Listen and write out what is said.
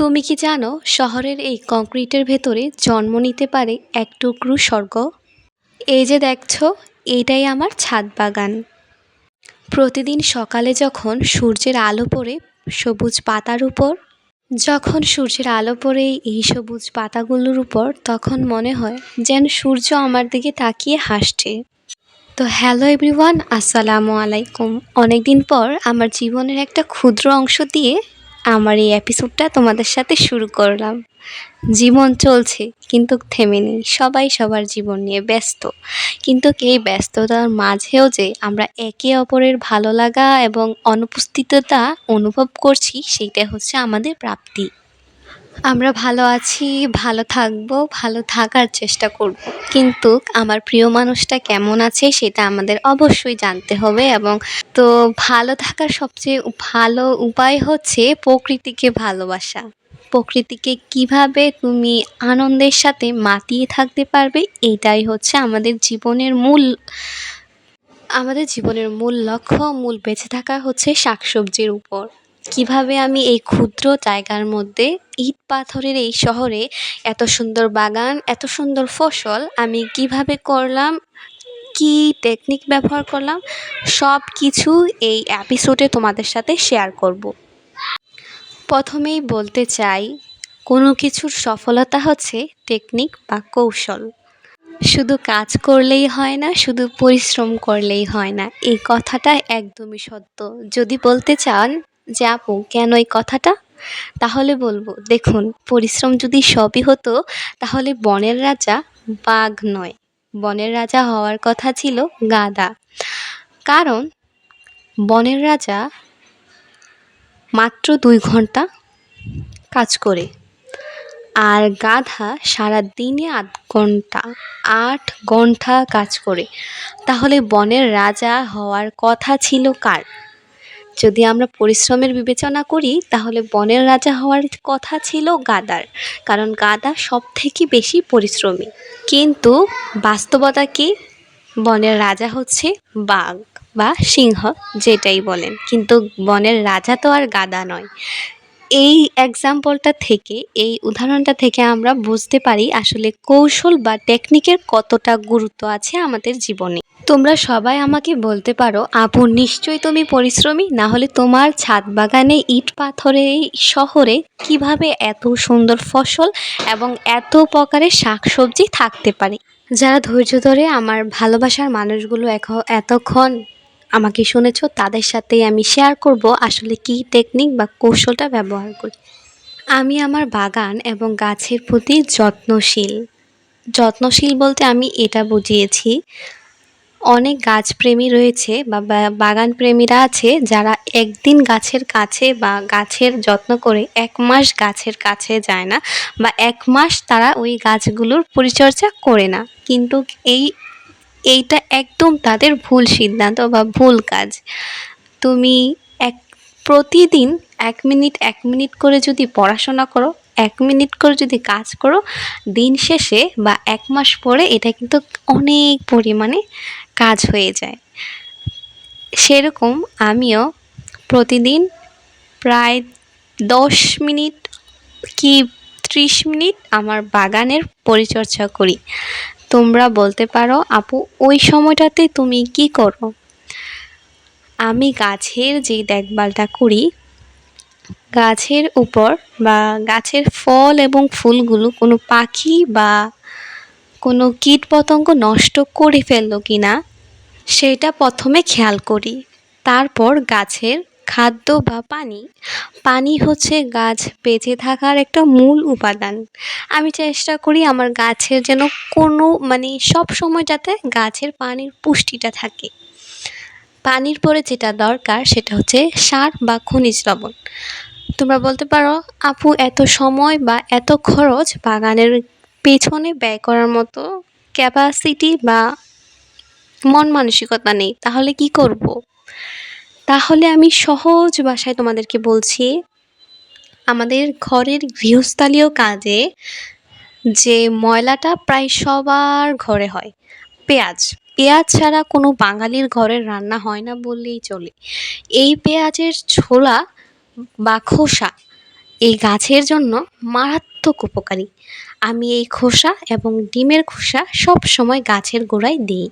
তুমি কি জানো শহরের এই কংক্রিটের ভেতরে জন্ম নিতে পারে এক টুকরো স্বর্গ? এই যে দেখছো, এইটাই আমার ছাদ বাগান। প্রতিদিন সকালে যখন সূর্যের আলো পড়ে সবুজ পাতার উপর, যখন সূর্যের আলো পড়ে এই সবুজ পাতাগুলোর উপর, তখন মনে হয় যেন সূর্য আমার দিকে তাকিয়ে হাসছে। তো হ্যালো এভরিওয়ান, আসসালামু আলাইকুম। অনেকদিন পর আমার জীবনের একটা ক্ষুদ্র অংশ দিয়ে আমার এই এপিসোডটা তোমাদের সাথে শুরু করলাম। জীবন চলছে কিন্তু থেমে নেই, সবাই সবার জীবন নিয়ে ব্যস্ত। কিন্তু এই ব্যস্ততার মাঝেও যে আমরা একে অপরের ভালো লাগা এবং অনুপস্থিততা অনুভব করছি, সেটা হচ্ছে আমাদের প্রাপ্তি। আমরা ভালো আছি, ভালো থাকবো, ভালো থাকার চেষ্টা করব। কিন্তু আমার প্রিয় মানুষটা কেমন আছে সেটা আমাদের অবশ্যই জানতে হবে। এবং তো ভালো থাকার সবচেয়ে ভালো উপায় হচ্ছে প্রকৃতিকে ভালোবাসা। প্রকৃতিকে কিভাবে তুমি আনন্দের সাথে মাতিয়ে থাকতে পারবে, এটাই হচ্ছে আমাদের জীবনের মূল লক্ষ্য। মূল বেঁচে থাকা হচ্ছে শাকসবজির উপর। কিভাবে আমি এই ক্ষুদ্র জায়গার মধ্যে, ইট পাথরের এই শহরে, এত সুন্দর বাগান, এত সুন্দর ফসল আমি কিভাবে করলাম, কি টেকনিক ব্যবহার করলাম, সব কিছু এই এপিসোডে তোমাদের সাথে শেয়ার করব। প্রথমেই বলতে চাই, কোনো কিছুর সফলতা হচ্ছে টেকনিক বা কৌশল। শুধু কাজ করলেই হয় না, শুধু পরিশ্রম করলেই হয় না, এই কথাটা একদমই সত্য। যদি বলতে চান যে আপু কেন এই কথাটা, তাহলে বলবো, দেখুন, পরিশ্রম যদি সবই হতো তাহলে বনের রাজা বাঘ নয়, বনের রাজা হওয়ার কথা ছিল গাধা। কারণ বনের রাজা মাত্র 2 ঘন্টা কাজ করে, আর গাধা সারা দিনে 8 ঘন্টা, 8 ঘন্টা কাজ করে। তাহলে বনের রাজা হওয়ার কথা ছিল কার? যদি আমরা পরিশ্রমের বিবেচনা করি তাহলে বনের রাজা হওয়ার কথা ছিল গাধার। কারণ গাধা সব থেকে বেশি পরিশ্রমী। কিন্তু বাস্তবতা কি? বনের রাজা হচ্ছে বাঘ বা সিংহ, যেটাই বলেন। কিন্তু বনের রাজা তো আর গাধা নয়। এই এক্সাম্পলটা থেকে, এই উদাহরণটা থেকে আমরা বুঝতে পারি আসলে কৌশল বা টেকনিকের কতটা গুরুত্ব আছে আমাদের জীবনে। তোমরা সবাই আমাকে বলতে পারো, আপু নিশ্চয়ই তুমি পরিশ্রমী, না হলে তোমার ছাদ বাগানে ইট পাথরের এই শহরে কিভাবে এত সুন্দর ফসল এবং এত প্রকারের শাকসবজি থাকতে পারে। যারা ধৈর্য ধরে আমার ভালোবাসার মানুষগুলো এতক্ষণ আমাকে শুনেছো, তাদের সাথেই আমি শেয়ার করব আসলে কি টেকনিক বা কৌশলটা ব্যবহার করি। আমি আমার বাগান এবং গাছের প্রতি যত্নশীল। যত্নশীল বলতে আমি এটা বুঝিয়েছি, অনেক গাছপ্রেমী রয়েছে বা বাগান প্রেমীরা আছে যারা একদিন গাছের কাছে বা গাছের যত্ন করে 1 মাস গাছের কাছে যায় না, বা 1 মাস তারা ওই গাছগুলোর পরিচর্যা করে না। কিন্তু এইটা একদম তাদের ভুল সিদ্ধান্ত বা ভুল কাজ। তুমি এক প্রতিদিন 1 মিনিট 1 মিনিট করে যদি পড়াশোনা করো, 1 মিনিট করে যদি কাজ করো, দিন শেষে বা 1 মাস পরে এটা কিন্তু অনেক পরিমাণে কাজ হয়ে যায়। সেরকম আমিও প্রতিদিন প্রায় 10 মিনিট কি 30 মিনিট আমার বাগানের পরিচর্যা করি। তোমরা বলতে পারো, আপু ওই সময়টাতে তুমি কি করো? আমি গাছের যে দেখভালটা করি, গাছের উপর বা গাছের ফল এবং ফুলগুলো কোনো পাখি বা কোনো কীটপতঙ্গ নষ্ট করে ফেললো কি না, সেটা প্রথমে খেয়াল করি। তারপর গাছের খাদ্য বা পানি। পানি হচ্ছে গাছ বেঁচে থাকার একটা মূল উপাদান। আমি চেষ্টা করি আমার গাছের যেন কোনো সব সময় যাতে গাছের পানির পুষ্টিটা থাকে। পানির পরে যেটা দরকার সেটা হচ্ছে সার বা খনিজ লবণ। তোমরা বলতে পারো, আপু এত সময় বা এত খরচ বাগানের পেছনে ব্যয় করার মতো ক্যাপাসিটি বা মন মানসিকতা নেই, তাহলে কি করব? তাহলে আমি সহজ ভাষায় তোমাদেরকে বলছি, আমাদের ঘরের গৃহস্থালীয় কাজে যে ময়লাটা প্রায় সবার ঘরে হয়, পেঁয়াজ। পেঁয়াজ ছাড়া কোনো বাঙালির ঘরের রান্না হয় না বললেই চলে। এই পেঁয়াজের ছোলা বা খোসা এই গাছের জন্য মারাত্মক উপকারী। আমি এই খোসা এবং ডিমের খোসা সব সময় গাছের গোড়ায় দিই।